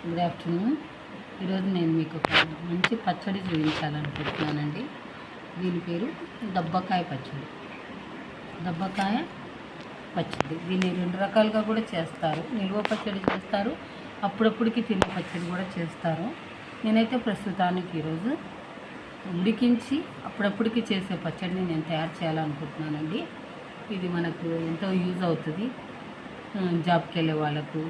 Good afternoon. ఈరోజు నేను మీకు ఒక మంచి పచ్చడి చూపించాలనుకుంటున్నానండి. దీని పేరు దబ్బకాయ పచ్చడి. దబ్బకాయ పచ్చడి దీన్ని రెండు రకాలుగా కూడా చేస్తారు. నిల్వ పచ్చడి చేస్తారు, అప్పుడప్పుడుకి తినే పచ్చడి కూడా చేస్తారు. నేనైతే ప్రస్తుతానికి ఈరోజు ఉడికించి అప్పుడప్పుడుకి చేసే పచ్చడిని నేను తయారు చేయాలనుకుంటున్నానండి. ఇది మనకు ఎంతో యూజ్ అవుతుంది. జాబ్కి వెళ్ళే వాళ్ళకు,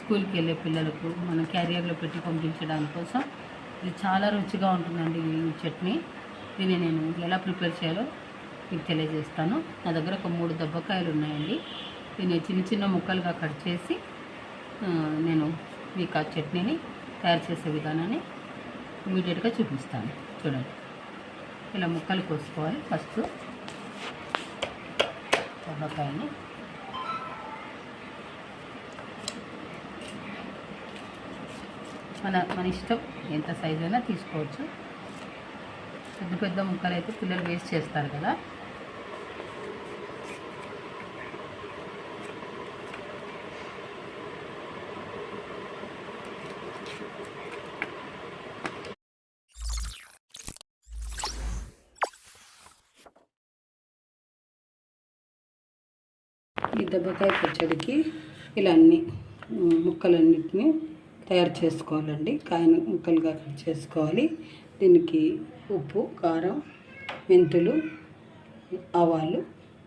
స్కూల్కి వెళ్ళే పిల్లలకు మనం క్యారియర్లో పెట్టి పంపించడానికి కోసం ఇది చాలా రుచిగా ఉంటుందండి. ఈ చట్నీ దీన్ని నేను ఎలా ప్రిపేర్ చేయాలో మీకు తెలియజేస్తాను. నా దగ్గర ఒక 3 దబ్బకాయలు ఉన్నాయండి. దీన్ని చిన్న చిన్న ముక్కలుగా కట్ చేసి నేను మీకు ఆ చట్నీని తయారు చేసే విధానాన్ని ఇమీడియట్గా చూపిస్తాను. చూడండి, ఇలా ముక్కలు కోసుకోవాలి. ఫస్ట్ దబ్బకాయని మన ఇష్టం, ఎంత సైజు అయినా తీసుకోవచ్చు. పెద్ద పెద్ద ముక్కలు అయితే పిల్లలు వేస్ట్ చేస్తారు కదా. ఈ దబ్బకాయ పచ్చడికి ఇలా అన్ని ముక్కలన్నిటిని తయారు చేసుకోవాలండి. కాయను ముక్కలుగా కట్ చేసుకోవాలి. దీనికి ఉప్పు, కారం, మెంతులు, ఆవాలు,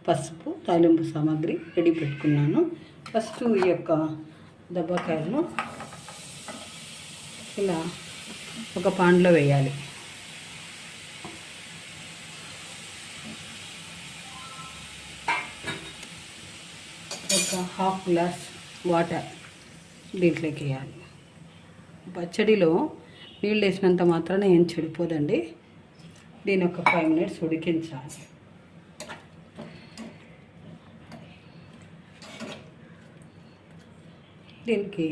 పసుపు, తాలింపు సామాగ్రి రెడీ పెట్టుకున్నాను. ఫస్ట్ ఈ యొక్క దబ్బకాయలను ఇలా ఒక పాన్లో వేయాలి. ఒక హాఫ్ గ్లాస్ వాటర్ దీంట్లోకి వేయాలి. పచ్చడిలో నీళ్ళు వేసినంత మాత్రాన ఏం చెడిపోదండి. దీని ఒక 5 మినిట్స్ ఉడికించాలి. దీనికి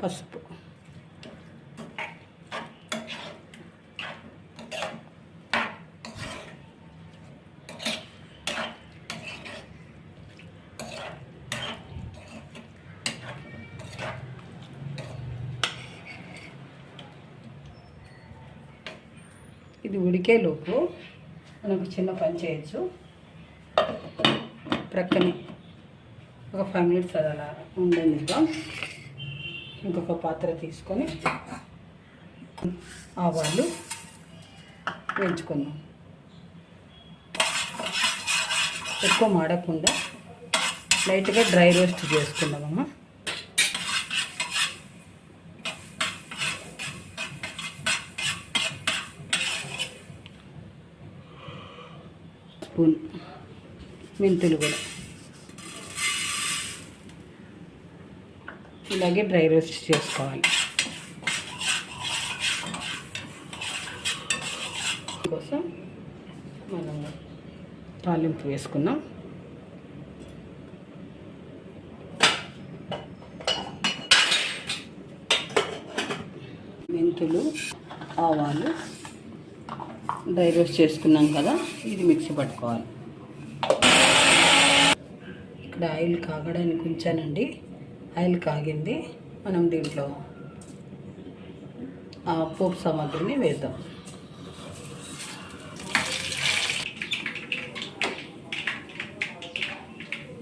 పసుపు, ఇది ఉడికేలోపు మనకు చిన్న పని చేయొచ్చు. ప్రక్కనే ఒక 5 మినిట్స్ అది అలా ఉండనిద్దాం. ఇంకొక పాత్ర తీసుకొని ఆవాలు వేయించుకుందాం. ఎక్కువ మాడకుండా లైట్గా డ్రై రోస్ట్ చేసుకుందామమ్మా. స్పూన్ మెంతులు కూడా ఇలాగే డ్రై రోస్ట్ చేసుకోవాలి. కోసం మనం తాలింపు వేసుకున్నాం. మెంతులు, ఆవాలు డ్రై రోస్ట్ చేసుకున్నాం కదా, ఇది మిక్సీ పట్టుకోవాలి. ఇక్కడ ఆయిల్ కాగడానికి ఉంచానండి. ఆయిల్ కాగింది. మనం దీంట్లో ఆ పోపు సామాగ్రిని వేద్దాం.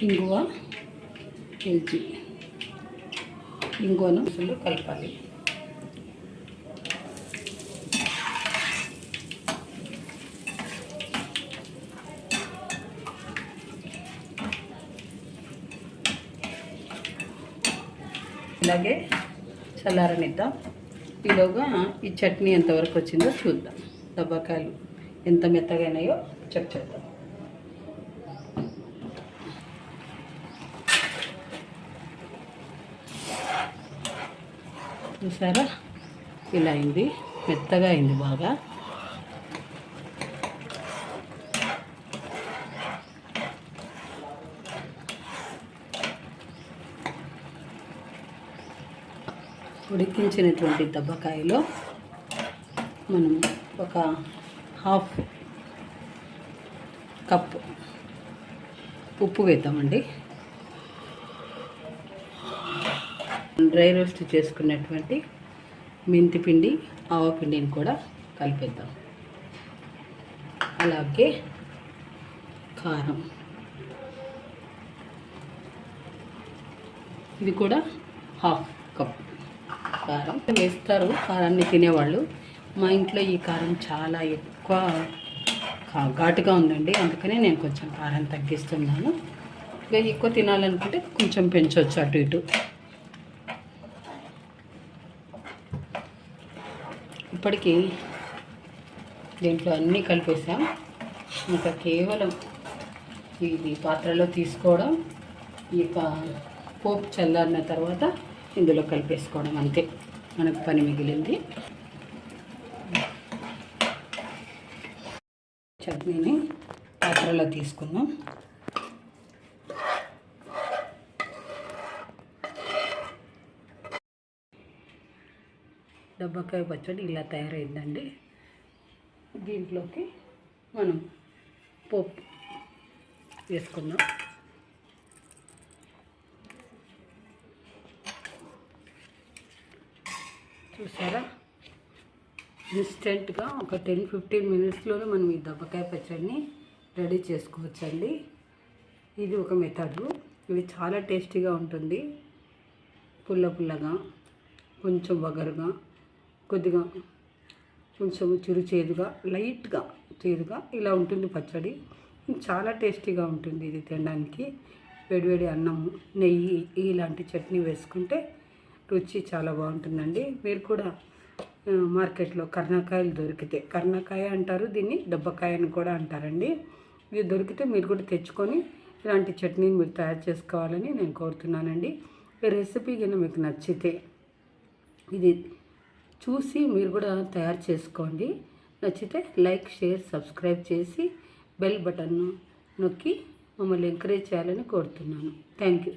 ఇంగువ కేజీ, ఇంగువను అసలు కలపాలి. ఇలాగే చల్లారనిద్దాం. ఈలోగా ఈ చట్నీ ఎంతవరకు వచ్చిందో చూద్దాం. దబ్బకాయలు ఎంత మెత్తగా అయినాయో చెక్ చేద్దాం. చూసారా, ఇలా అయింది, మెత్తగా అయింది బాగా. ఉడికించినటువంటి దబ్బకాయలో మనం ఒక హాఫ్ కప్ ఉప్పు వేద్దామండి. డ్రై రోస్ట్ చేసుకున్నటువంటి మెంతిపిండి ఆవపిండిని కూడా కలిపేద్దాం. అలాగే కారం, ఇది కూడా హాఫ్ కప్ కారం వేస్తారు కారాన్ని తినేవాళ్ళు. మా ఇంట్లో ఈ కారం చాలా ఎక్కువ ఘాటుగా ఉందండి, అందుకనే నేను కొంచెం కారం తగ్గిస్తున్నాను. ఇక ఎక్కువ తినాలనుకుంటే కొంచెం పెంచవచ్చు అటు ఇటు. ఇప్పటికీ దీంట్లో అన్నీ కలిపేసాం. ఇంకా కేవలం ఇది పాత్రలో తీసుకోవడం, ఇక పోపు చల్లారిన తర్వాత ఇందులో కలిపేసుకోవడం, అంతే మనకు పని మిగిలింది. చట్నీని పాత్రలో తీసుకుందాం. దబ్బకాయ పచ్చడి ఇలా తయారైందండి. దీంట్లోకి మనం పోపు వేసుకుందాం. చూసారా, ఇన్స్టెంట్గా ఒక 10-15 మినిట్స్లోనే మనం ఈ దబ్బకాయ పచ్చడిని రెడీ చేసుకోవచ్చండి. ఇది ఒక మెథడ్. ఇది చాలా టేస్టీగా ఉంటుంది. పుల్ల పుల్లగా, కొంచెం వగరుగా, కొద్దిగా కొంచెం చేదుగా, లైట్గా చేదుగా ఇలా ఉంటుంది పచ్చడి. చాలా టేస్టీగా ఉంటుంది ఇది తినడానికి. వేడివేడి అన్నం, నెయ్యి ఇలాంటి చట్నీ వేసుకుంటే రుచి చాలా బాగుంటుందండి. మీరు కూడా మార్కెట్లో కర్ణకాయలు దొరికితే, కర్ణకాయ అంటారు దీన్ని, దబ్బకాయ అని కూడా అంటారండి. ఇది దొరికితే మీరు కూడా తెచ్చుకొని ఇలాంటి చట్నీని మీరు తయారు చేసుకోవాలని నేను కోరుతున్నానండి. ఈ రెసిపీ కింద మీకు నచ్చితే ఇది చూసి మీరు కూడా తయారు చేసుకోండి. నచ్చితే లైక్, షేర్, సబ్స్క్రైబ్ చేసి బెల్ బటన్ను నొక్కి మమ్మల్ని ఎంకరేజ్ చేయాలని కోరుతున్నాను. Thank you.